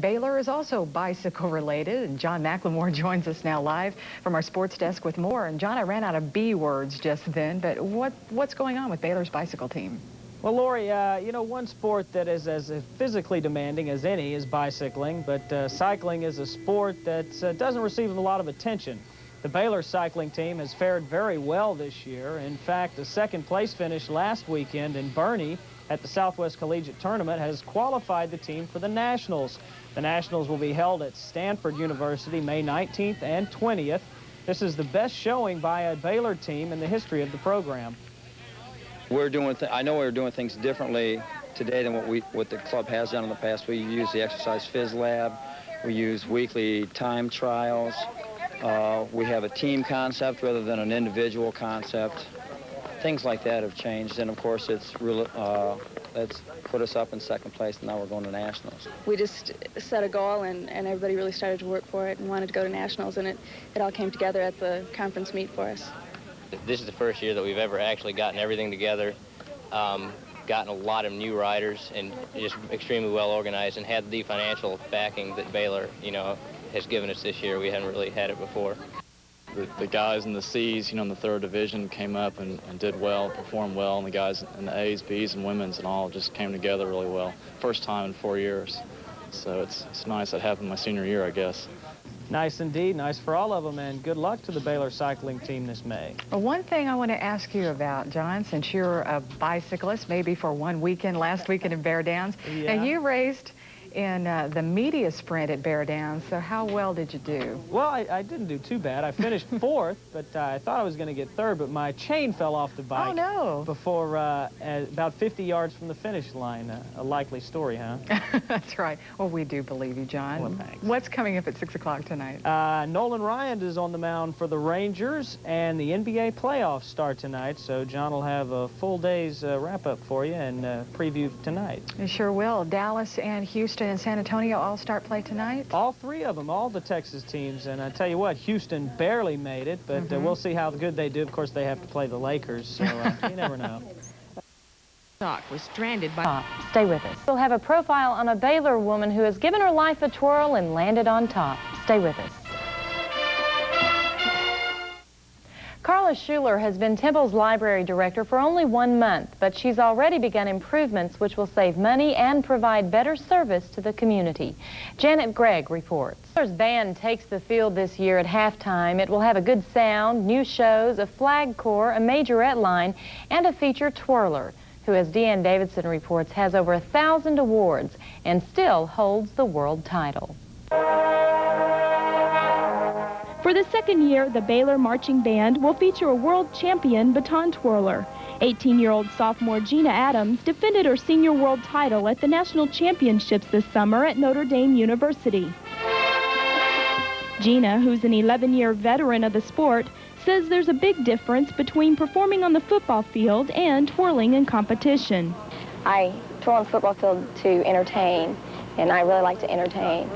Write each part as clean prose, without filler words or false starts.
Baylor is also bicycle related, and John McLemore joins us now live from our sports desk with more. And John, I ran out of B words just then, but what's going on with Baylor's bicycle team? Well, Lori, you know, one sport that is as physically demanding as any is bicycling, but cycling is a sport that doesn't receive a lot of attention. The Baylor cycling team has fared very well this year. In fact, the second-place finish last weekend in Boerne at the Southwest Collegiate Tournament has qualified the team for the Nationals. The Nationals will be held at Stanford University May 19th and 20th. This is the best showing by a Baylor team in the history of the program. I know we're doing things differently today than what the club has done in the past. We use the Exercise Phys Lab. We use weekly time trials. We have a team concept rather than an individual concept. Things like that have changed, and of course it's put us up in second place, and now we're going to Nationals. We just set a goal, and everybody really started to work for it and wanted to go to Nationals, and it all came together at the conference meet for us. This is the first year that we've ever actually gotten everything together, gotten a lot of new riders, and just extremely well organized, and had the financial backing that Baylor, you know, has given us this year. We hadn't really had it before. The guys in the C's, you know, in the third division came up and did well, performed well, and the guys in the A's, B's, and women's and all just came together really well. First time in 4 years. So it's nice that happened my senior year, I guess. Nice indeed, nice for all of them, and good luck to the Baylor cycling team this May. Well, one thing I want to ask you about, John, since you're a bicyclist, maybe for one weekend, last weekend in Bear Downs, yeah. Now you raced in the media sprint at Bear Downs, so how well did you do? Well, I didn't do too bad. I finished fourth, but I thought I was going to get third, but my chain fell off the bike. Oh, no. Before about 50 yards from the finish line. A likely story, huh? That's right. Well, we do believe you, John. Well, thanks. What's coming up at 6 o'clock tonight? Nolan Ryan is on the mound for the Rangers, and the NBA playoffs start tonight, so John will have a full day's wrap-up for you and preview tonight. You sure will. Dallas and Houston and San Antonio all start play tonight? All three of them, all the Texas teams, and I tell you what, Houston barely made it, but we'll see how good they do. Of course, they have to play the Lakers, so you never know. Talk was stranded by... Stay with us. We'll have a profile on a Baylor woman who has given her life a twirl and landed on top. Stay with us. Carla Schuler has been Temple's library director for only 1 month, but she's already begun improvements which will save money and provide better service to the community. Janet Gregg reports. Baylor's band takes the field this year at halftime. It will have a good sound, new shows, a flag corps, a majorette line, and a feature twirler, who, as Deanne Davidson reports, has over 1,000 awards and still holds the world title. For the second year, the Baylor Marching Band will feature a world champion baton twirler. 18-year-old sophomore Gina Adams defended her senior world title at the national championships this summer at Notre Dame University. Gina, who's an 11-year veteran of the sport, says there's a big difference between performing on the football field and twirling in competition. I twirl on the football field to entertain, and I really like to entertain.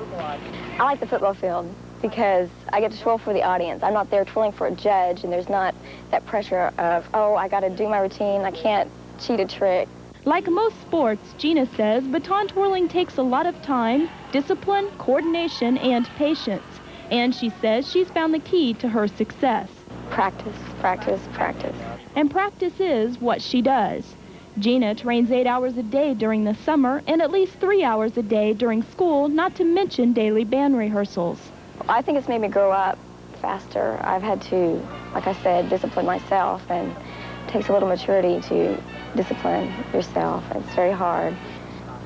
I like the football field because I get to twirl for the audience. I'm not there twirling for a judge, and there's not that pressure of, oh, I got to do my routine, I can't cheat a trick. Like most sports, Gina says baton twirling takes a lot of time, discipline, coordination, and patience. And she says she's found the key to her success. Practice, practice, practice. And practice is what she does. Gina trains 8 hours a day during the summer and at least 3 hours a day during school, not to mention daily band rehearsals. I think it's made me grow up faster. I've had to, like I said, discipline myself, and it takes a little maturity to discipline yourself. It's very hard,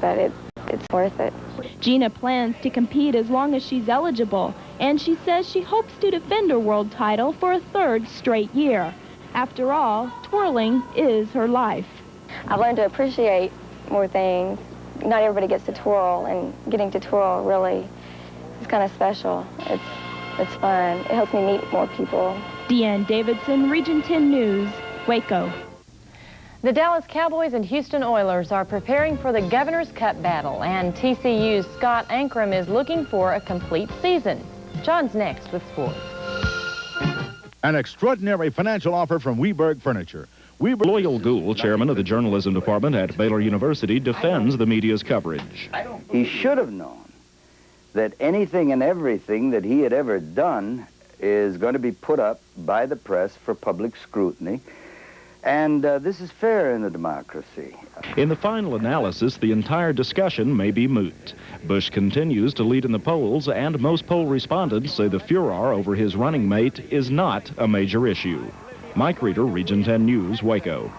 but it's worth it. Gina plans to compete as long as she's eligible, and she says she hopes to defend her world title for a 3rd straight year. After all, twirling is her life. I've learned to appreciate more things. Not everybody gets to twirl, and getting to twirl really is kind of special. It's fun. It helps me meet more people. Deanne Davidson, Region 10 News, Waco. The Dallas Cowboys and Houston Oilers are preparing for the Governor's Cup battle, and TCU's Scott Ankrum is looking for a complete season. John's next with sports. An extraordinary financial offer from Weberg Furniture. Loyal Gould, chairman of the journalism department at Baylor University, defends the media's coverage. He should have known that anything and everything that he had ever done is going to be put up by the press for public scrutiny. And this is fair in a democracy. In the final analysis, the entire discussion may be moot. Bush continues to lead in the polls, and most poll respondents say the furor over his running mate is not a major issue. Mike Reeder, Region 10 News, Waco.